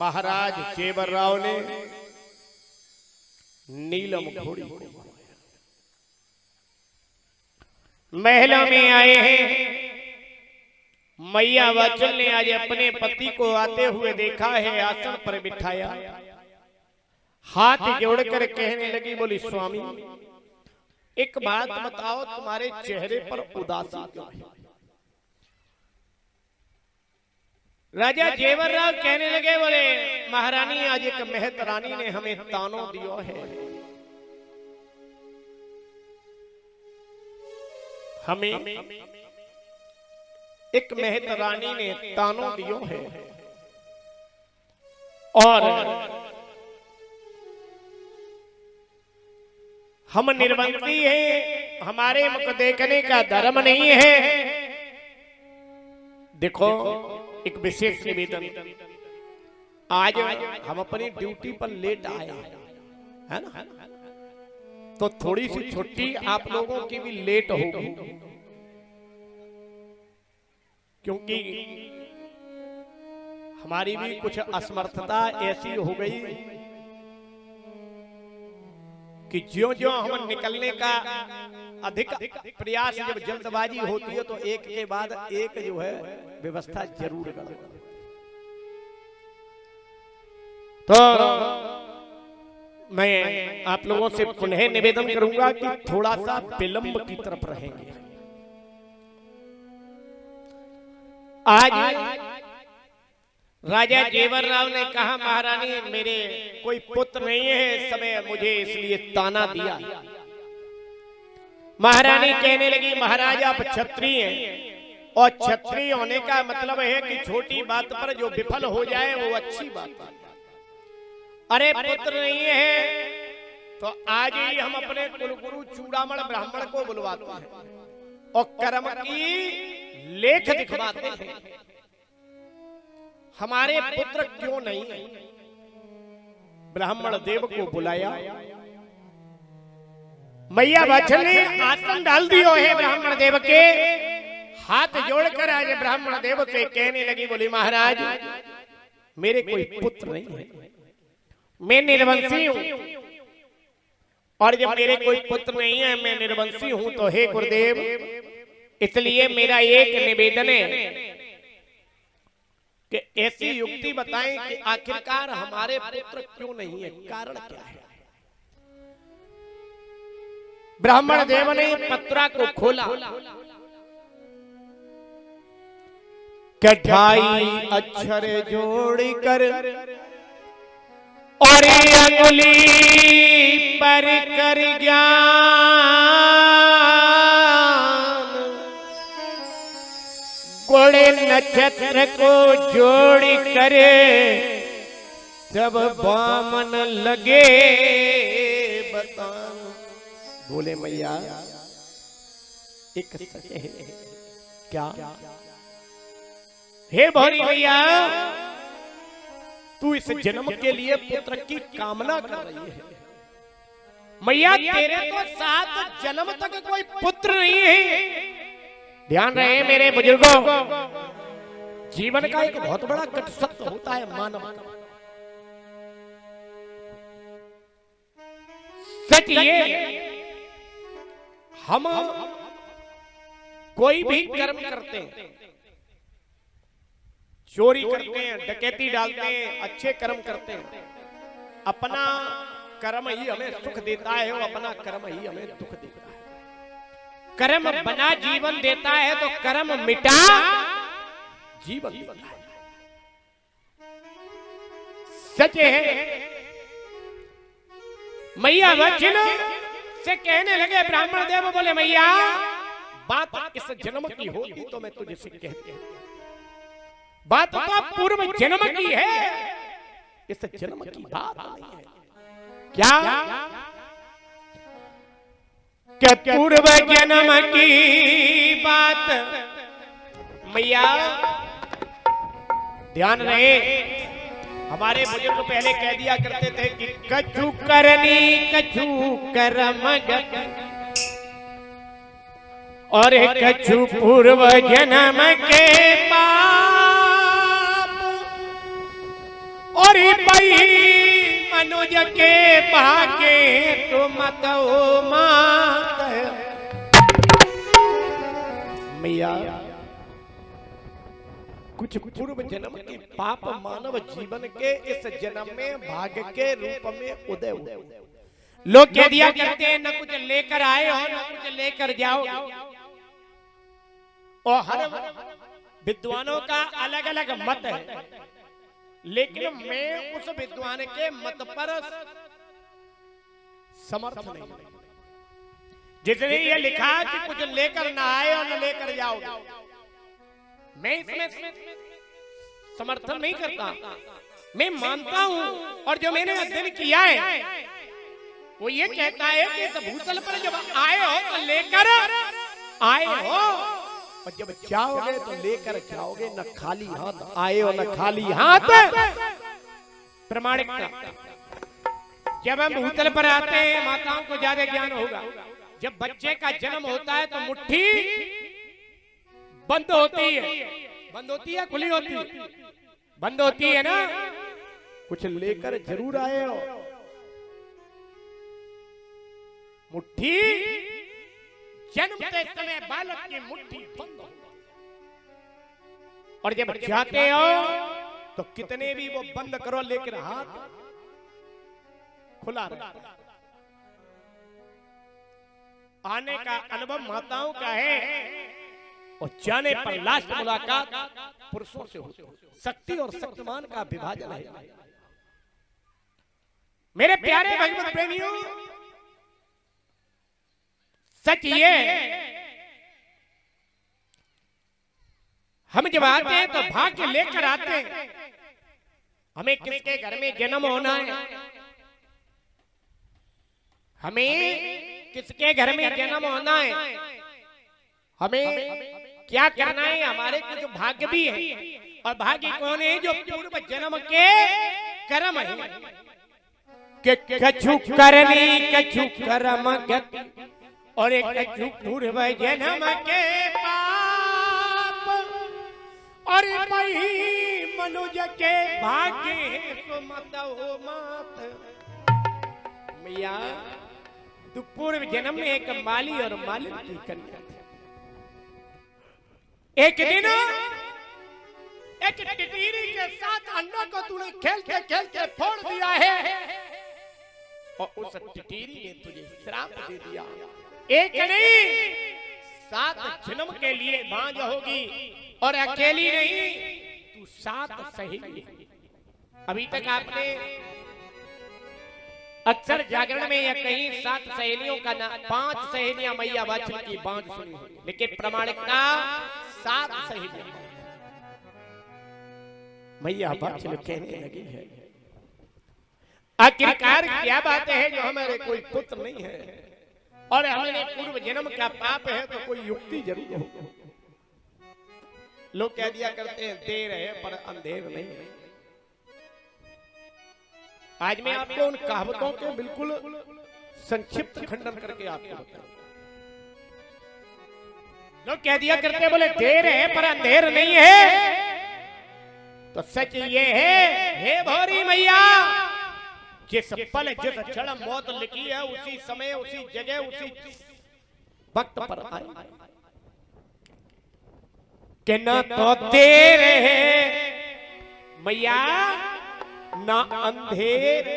महाराज चेवरराव ने नीलम घोड़ी महल में आए हैं। मैया वाचल ने आज अपने पति को आते हुए देखा है, आसन पर बिठाया, हाथ जोड़कर कहने लगी, बोली स्वामी एक बात बताओ, तुम्हारे चेहरे पर उदासी क्यों है? राजा चेवरराव कहने लगे, बोले महारानी आज एक महत रानी ने हमें तानो दियो है, हमें एक महत रानी ने तानो दियो है और हम निर्बंधी हैं, हमारे मुख देखने का धर्म नहीं है। देखो एक विशेष निवेदन, आज हम अपनी ड्यूटी पर लेट आए है ना, तो थोड़ी सी छुट्टी आप लोगों की भी लेट होगी, क्योंकि हमारी भी कुछ असमर्थता ऐसी हो गई कि ज्यों-ज्यों हम निकलने का अधिक प्रयास, जब जल्दबाजी होती है तो एक के बाद एक जो है व्यवस्था जरूर करो। तो मैं आप लोगों से पुनः निवेदन करूंगा कि थोड़ा सा विलंब की तरफ रहेंगे। आज राजा चेवरराव ने कहा, महारानी मेरे कोई पुत्र नहीं है, इस समय मुझे इसलिए ताना दिया। महारानी कहने लगी, महाराज आप क्षत्रिय हैं और क्षत्रिय होने का मतलब है कि छोटी बात पर जो विफल हो जाए वो अच्छी बात है। अरे पुत्र नहीं है तो आज ही हम अपने कुलगुरु चूड़ामण ब्राह्मण को बुलवाते हैं और कर्म की लेख दिखवाते हैं, हमारे पुत्र क्यों नहीं है। ब्राह्मण देव को बुलाया, मैया वाचल ने आसन डाल दियो है ब्राह्मण देव के, हाथ जोड़कर आज ब्राह्मण देव से कहने लगी, बोली महाराज मेरे कोई पुत्र नहीं है, मैं निर्वंशी हूं और जब मेरे कोई पुत्र नहीं है, मैं निर्वंशी हूं, तो हे गुरुदेव इसलिए मेरा एक निवेदन है कि ऐसी युक्ति बताएं कि आखिरकार हमारे पुत्र क्यों नहीं है, कारण क्या है। ब्राह्मण देव ने पत्रा को खोला, कठाई अक्षर जोड़कर और अंगुली पर कर ज्ञान, कोड़े नक्षत्र को जोड़ करे जब बामन लगे बतान। बोले मैया एक सच है क्या? हे भोरी मैया तू इस जन्म के लिए पुत्र की कामना कर रही है, मैया तेरे तो 7 जन्म तक कोई पुत्र नहीं है। ध्यान रहे मेरे बुजुर्गों, जीवन का एक बहुत बड़ा कट सत्य होता है मानव का। सच ये हम कोई भी कर्म करते हैं, चोरी करते हैं, डकैती डालते हैं, अच्छे कर्म करते हैं, अपना कर्म ही हमें सुख देता है और अपना कर्म ही हमें दुख देता है। कर्म बना जीवन देता है तो कर्म मिटा जीवन देता है। सच है। मैया वचन से कहने लगे ब्राह्मण देव, बोले मैया बात इस जन्म की होती तो मैं तुझे से कहती, बात तो पूर्व जन्म की है, इस जन्म की बात नहीं है। क्या क्या पूर्व जन्म की बात? मैया ध्यान रहे, हमारे बुजुर्ग पहले कह दिया करते थे कि कछु करनी कछु कर्म और कछु पूर्व जन्म के पाप और भाई मनुज के भागे तो मत हो मात। मैया कुछ पूर्व जन्म के पाप मानव जीवन के इस जन्म में भाग्य के रूप में उदय हुए। लोग कह दिया करते हैं न कुछ लेकर आए हो न कुछ लेकर जाओ, और हर विद्वानों का अलग अलग मत है, लेकिन मैं उस विद्वान के मत पर समर्थ नहीं। जिसने ये लिखा कि कुछ लेकर ना आए और न लेकर जाओ, मैं इसमें समर्थन नहीं करता। मैं मानता हूं, और जो मैंने अध्ययन किया है वो ये कहता है कि इस भूतल पर जब आए हो तो लेकर आए हो, और जब जाओगे तो लेकर जाओगे, न खाली हाथ आए हो न खाली हाथ। प्रमाणिकता, जब हम भूतल पर आते हैं माताओं को ज्यादा ज्ञान होगा। जब बच्चे का जन्म होता है तो मुट्ठी बंद होती है, बंद होती है खुली होती है, बंद होती है ना। कुछ लेकर जरूर आए हो। मुट्ठी जन्मते समय बालक की मुट्ठी बंद हो, और जब जाते हो तो कितने भी वो बंद करो लेकिन हाथ खुला रहता है। आने का अनुभव माताओं का है, और जाने पर लास्ट मुलाकात पुरुषों से होती है। शक्ति और शक्तिमान का विभाजन है। मेरे प्यारे भगवत प्रेमियों, सच ये हम जब आते हैं तो भाग्य लेकर आते हैं। हमें किसके घर में जन्म होना है, हमें किसके घर में जन्म होना है, हमें क्या करना है, हमारे कुछ भाग्य भी है। और भाग्य कौन है? जो पूर्व जन्म के कर्म है। कछु करनी कछु कर्म गति, और एक कछु पूर्व जन्म के पाप, और वही मनुज के भाग्य तो मत हो मात। मैया तू पूर्व जन्म में एक माली और मालिन की कन्या थी। एक दिन एक टिटीरी के साथ अंडा को तूने खेलते खेलते फोड़ दिया है, और उस टिटीरी ने तुझे श्राप दे दिया। एक नहीं 7 जन्म के लिए भांज होगी, और अकेली नहीं तू 7 सहेली। अभी तक आपने अक्सर जागरण में या कहीं 7 सहेलियों का नाम, 5 सहेलियां मैया वाचन की बांझ सुनी, लेकिन प्रमाणिकता 7 सहेलियां मैया वाचन कहने लगी है। आखिरकार क्या बात है जो हमारे कोई पुत्र नहीं है, और हमने पूर्व जन्म का पाप है, तो कोई युक्ति जरूर हो। लोग कह दिया करते हैं देर है पर अंधेर नहीं है। आज मैं आपको उन कहावतों के बिल्कुल संक्षिप्त खंडन करके आपको बताऊं। लोग कह दिया करते बोले देर है पर अंधेर नहीं है, तो सच ये है हे भौरी मैया, जिस पल जिस क्षण मौत लिखी है उसी समय उसी जगह उसी वक्त पर आए। कि न तो देर है मैया, न अंधेर